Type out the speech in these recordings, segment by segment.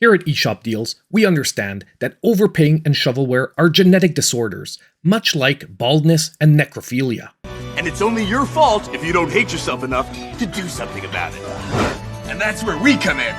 Here at eShop Deals, we understand that overpaying and shovelware are genetic disorders, much like baldness and necrophilia. And it's only your fault if you don't hate yourself enough to do something about it. And that's where we come in.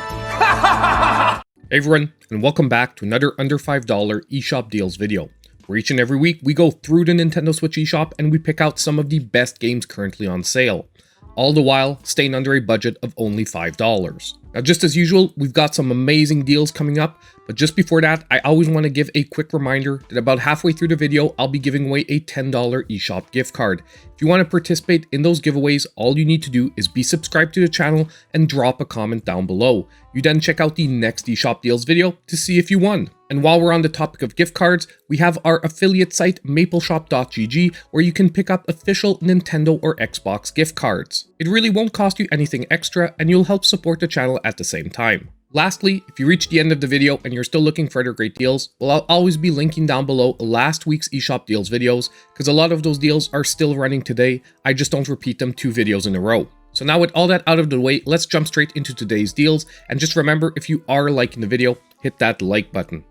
Hey everyone, and welcome back to another under $5 eShop Deals video, where each and every week we go through the Nintendo Switch eShop and we pick out some of the best games currently on sale, all the while staying under a budget of only $5. Now, just as usual, we've got some amazing deals coming up, but just before that, I always want to give a quick reminder that about halfway through the video, I'll be giving away a $10 eShop gift card. If you want to participate in those giveaways, all you need to do is be subscribed to the channel and drop a comment down below. You then check out the next eShop Deals video to see if you won. And while we're on the topic of gift cards, we have our affiliate site mapleshop.gg where you can pick up official Nintendo or Xbox gift cards. It really won't cost you anything extra and you'll help support the channel at the same time. Lastly, if you reach the end of the video and you're still looking for other great deals, well, I'll always be linking down below last week's eShop Deals videos because a lot of those deals are still running today. I just don't repeat them 2 videos in a row. So now with all that out of the way, let's jump straight into today's deals. And just remember, if you are liking the video, hit that like button.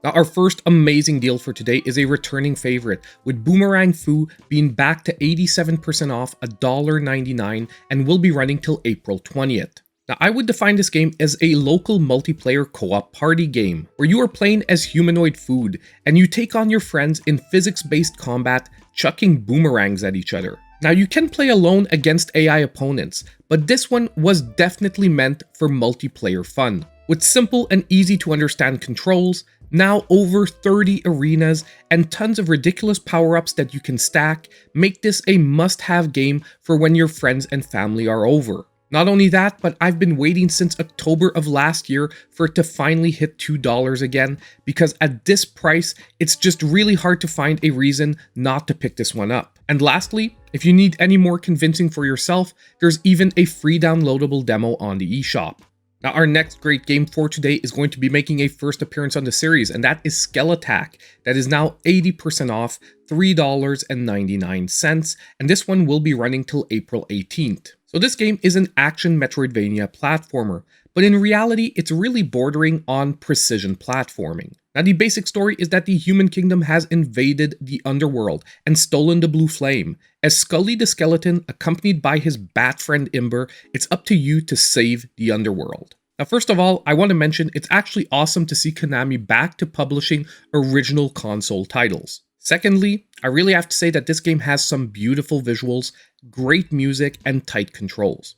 Now, our first amazing deal for today is a returning favorite, with Boomerang Fu being back to 87% off $1.99 and will be running till April 20th. Now, I would define this game as a local multiplayer co-op party game, where you are playing as humanoid food, and you take on your friends in physics-based combat, chucking boomerangs at each other. Now, you can play alone against AI opponents, but this one was definitely meant for multiplayer fun. With simple and easy to understand controls, now over 30 arenas, and tons of ridiculous power-ups that you can stack, make this a must-have game for when your friends and family are over. Not only that, but I've been waiting since October of last year for it to finally hit $2 again, because at this price, it's just really hard to find a reason not to pick this one up. And lastly, if you need any more convincing for yourself, there's even a free downloadable demo on the eShop. Now, our next great game for today is going to be making a first appearance on the series, and that is Skelattack, that is now 80% off, $3.99, and this one will be running till April 18th. So this game is an action Metroidvania platformer, but in reality, it's really bordering on precision platforming. Now, the basic story is that the human kingdom has invaded the underworld and stolen the blue flame. As Scully the skeleton, accompanied by his bat friend Imber, it's up to you to save the underworld. Now, first of all, I want to mention it's actually awesome to see Konami back to publishing original console titles. Secondly, I really have to say that this game has some beautiful visuals, great music, and tight controls.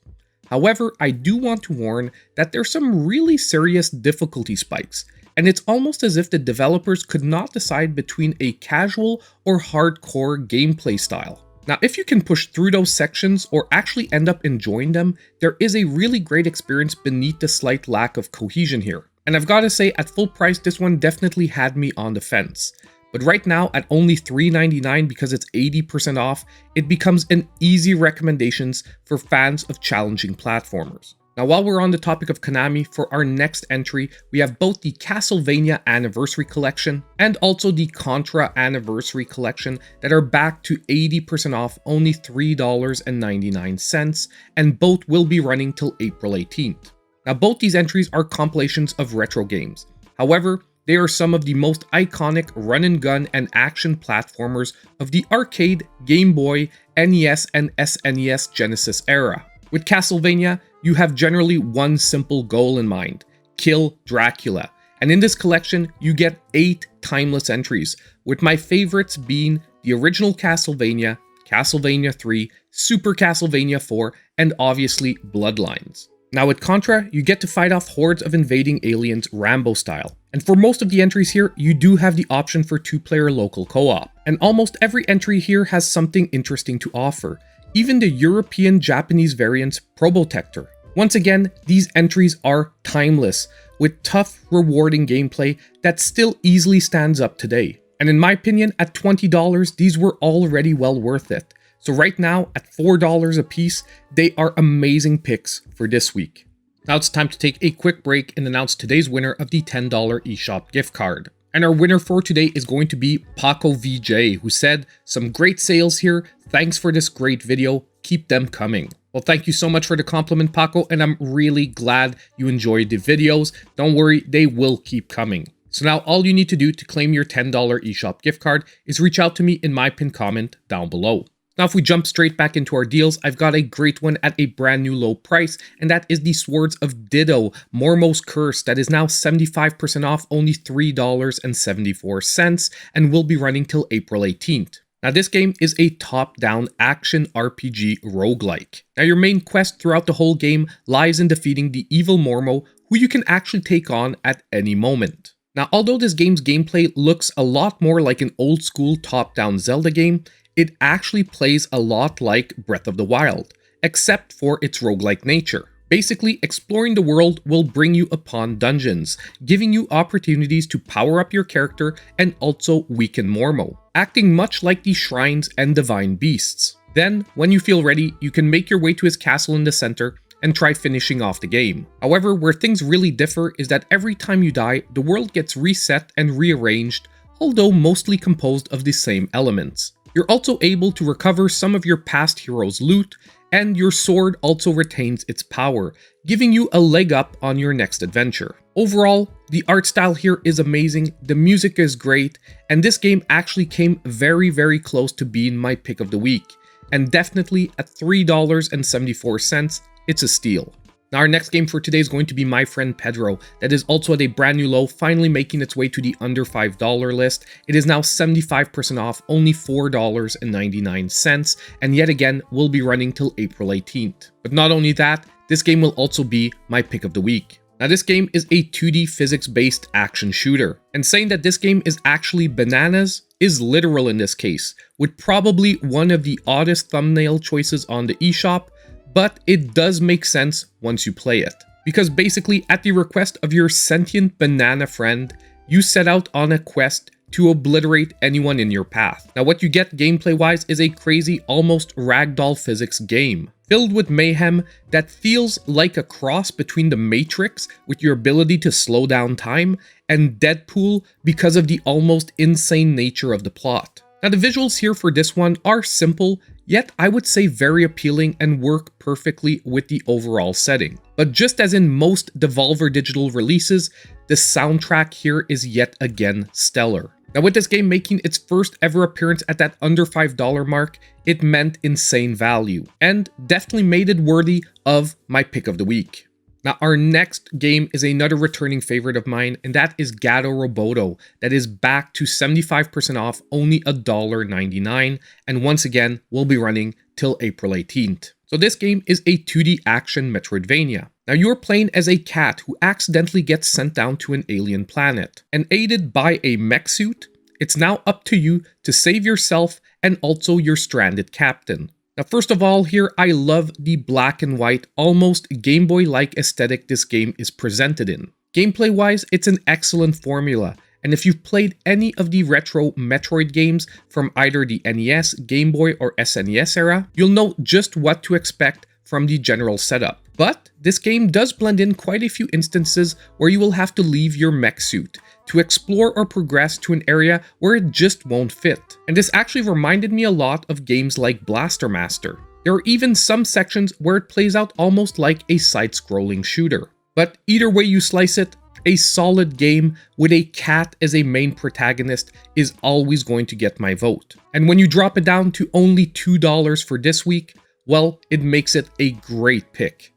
However, I do want to warn that there's some really serious difficulty spikes, and it's almost as if the developers could not decide between a casual or hardcore gameplay style. Now, if you can push through those sections or actually end up enjoying them, there is a really great experience beneath the slight lack of cohesion here. And I've got to say, at full price, this one definitely had me on the fence. But right now, at only $3.99 because it's 80% off, it becomes an easy recommendation for fans of challenging platformers. Now, while we're on the topic of Konami, for our next entry, we have both the Castlevania Anniversary Collection and also the Contra Anniversary Collection that are back to 80% off, only $3.99, and both will be running till April 18th. Now, both these entries are compilations of retro games. However, they are some of the most iconic run-and-gun and action platformers of the arcade, Game Boy, NES, and SNES Genesis era. With Castlevania, you have generally one simple goal in mind: kill Dracula. And in this collection, you get 8 timeless entries, with my favorites being the original Castlevania, Castlevania 3, Super Castlevania 4, and obviously Bloodlines. Now with Contra, you get to fight off hordes of invading aliens Rambo style. And for most of the entries here, you do have the option for 2-player local co-op. And almost every entry here has something interesting to offer. Even the European-Japanese variants Probotector. Once again, these entries are timeless, with tough, rewarding gameplay that still easily stands up today. And in my opinion, at $20, these were already well worth it. So right now, at $4 a piece, they are amazing picks for this week. Now it's time to take a quick break and announce today's winner of the $10 eShop gift card. And our winner for today is going to be Paco VJ, who said, "Some great sales here. Thanks for this great video. Keep them coming." Well, thank you so much for the compliment, Paco, and I'm really glad you enjoyed the videos. Don't worry, they will keep coming. So now all you need to do to claim your $10 eShop gift card is reach out to me in my pinned comment down below. Now if we jump straight back into our deals, I've got a great one at a brand new low price, and that is the Swords of Ditto, Mormo's Curse, that is now 75% off, only $3.74, and will be running till April 18th. Now this game is a top-down action RPG roguelike. Now your main quest throughout the whole game lies in defeating the evil Mormo, who you can actually take on at any moment. Now although this game's gameplay looks a lot more like an old school top-down Zelda game, it actually plays a lot like Breath of the Wild, except for its roguelike nature. Basically, exploring the world will bring you upon dungeons, giving you opportunities to power up your character and also weaken Mormo, acting much like the shrines and divine beasts. Then, when you feel ready, you can make your way to his castle in the center and try finishing off the game. However, where things really differ is that every time you die, the world gets reset and rearranged, although mostly composed of the same elements. You're also able to recover some of your past heroes' loot, and your sword also retains its power, giving you a leg up on your next adventure. Overall, the art style here is amazing, the music is great, and this game actually came very close to being my pick of the week. And definitely at $3.74, it's a steal. Now our next game for today is going to be My Friend Pedro, that is also at a brand new low, finally making its way to the under $5 list. It is now 75% off, only $4.99, and yet again will be running till April 18th. But not only that, this game will also be my pick of the week. Now this game is a 2D physics-based action shooter, and saying that this game is actually bananas is literal in this case, with probably one of the oddest thumbnail choices on the eShop, but it does make sense once you play it. Because basically, at the request of your sentient banana friend, you set out on a quest to obliterate anyone in your path. Now what you get gameplay-wise is a crazy, almost ragdoll physics game, filled with mayhem that feels like a cross between the Matrix with your ability to slow down time, and Deadpool because of the almost insane nature of the plot. Now the visuals here for this one are simple, yet I would say very appealing and work perfectly with the overall setting. But just as in most Devolver Digital releases, the soundtrack here is yet again stellar. Now with this game making its first ever appearance at that under $5 mark, it meant insane value, and definitely made it worthy of my pick of the week. Now our next game is another returning favorite of mine, and that is Gato Roboto, that is back to 75% off, only $1.99, and once again will be running till April 18th. So this game is a 2D action Metroidvania. Now you're playing as a cat who accidentally gets sent down to an alien planet, and aided by a mech suit, it's now up to you to save yourself and also your stranded captain. Now first of all here, I love the black and white, almost Game Boy-like aesthetic this game is presented in. Gameplay-wise, it's an excellent formula, and if you've played any of the retro Metroid games from either the NES, Game Boy, or SNES era, you'll know just what to expect from the general setup. But this game does blend in quite a few instances where you will have to leave your mech suit to explore or progress to an area where it just won't fit. And this actually reminded me a lot of games like Blaster Master. There are even some sections where it plays out almost like a side-scrolling shooter. But either way you slice it, a solid game with a cat as a main protagonist is always going to get my vote. And when you drop it down to only $2 for this week, well, it makes it a great pick.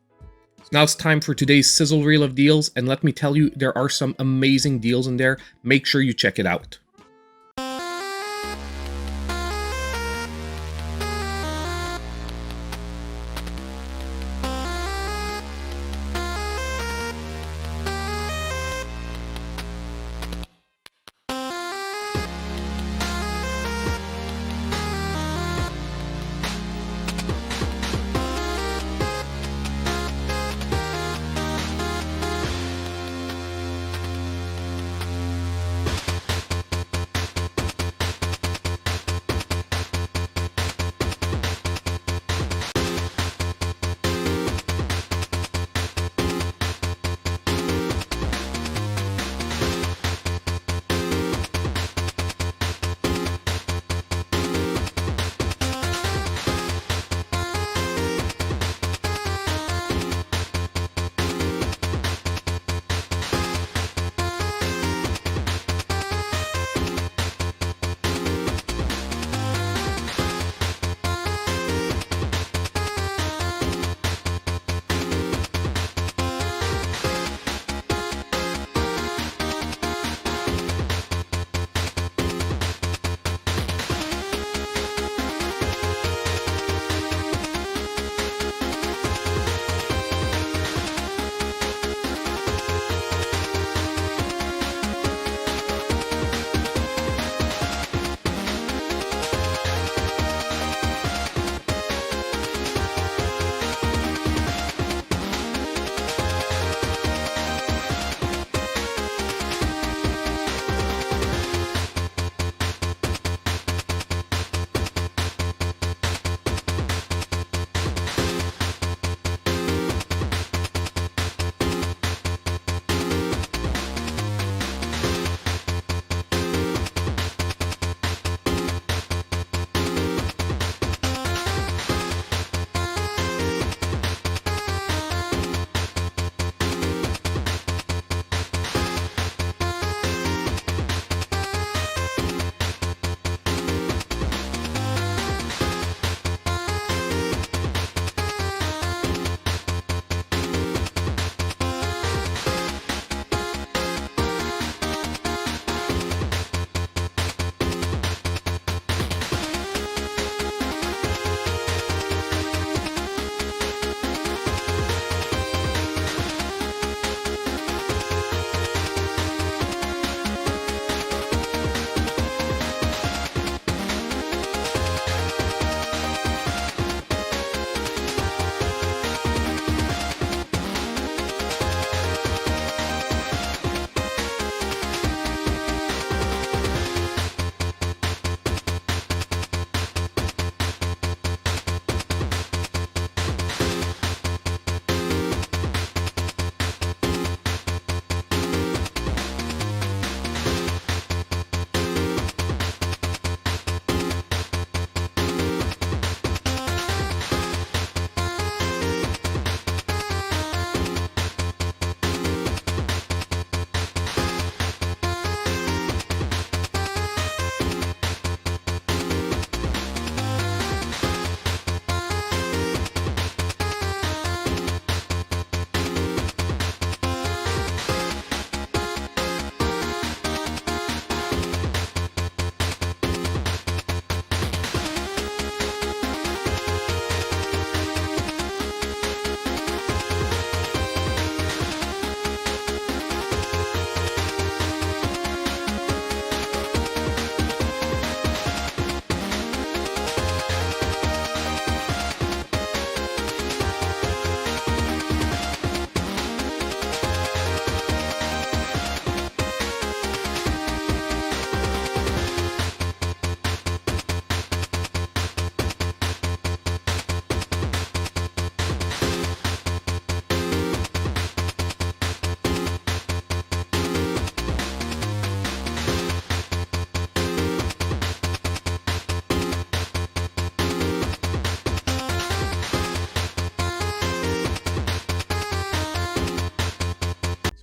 So now it's time for today's sizzle reel of deals, and let me tell you, there are some amazing deals in there. Make sure you check it out.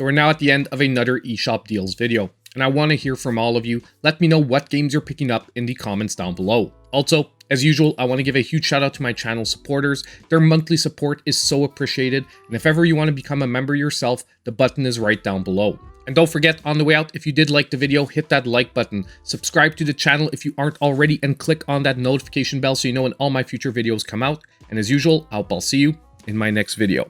So we're now at the end of another eShop deals video, and I want to hear from all of you. Let me know what games you're picking up in the comments down below. Also, as usual, I want to give a huge shout out to my channel supporters. Their monthly support is so appreciated, and if ever you want to become a member yourself, the button is right down below. And don't forget, on the way out, if you did like the video, hit that like button, subscribe to the channel if you aren't already, and click on that notification bell so you know when all my future videos come out. And as usual, I'll see you in my next video.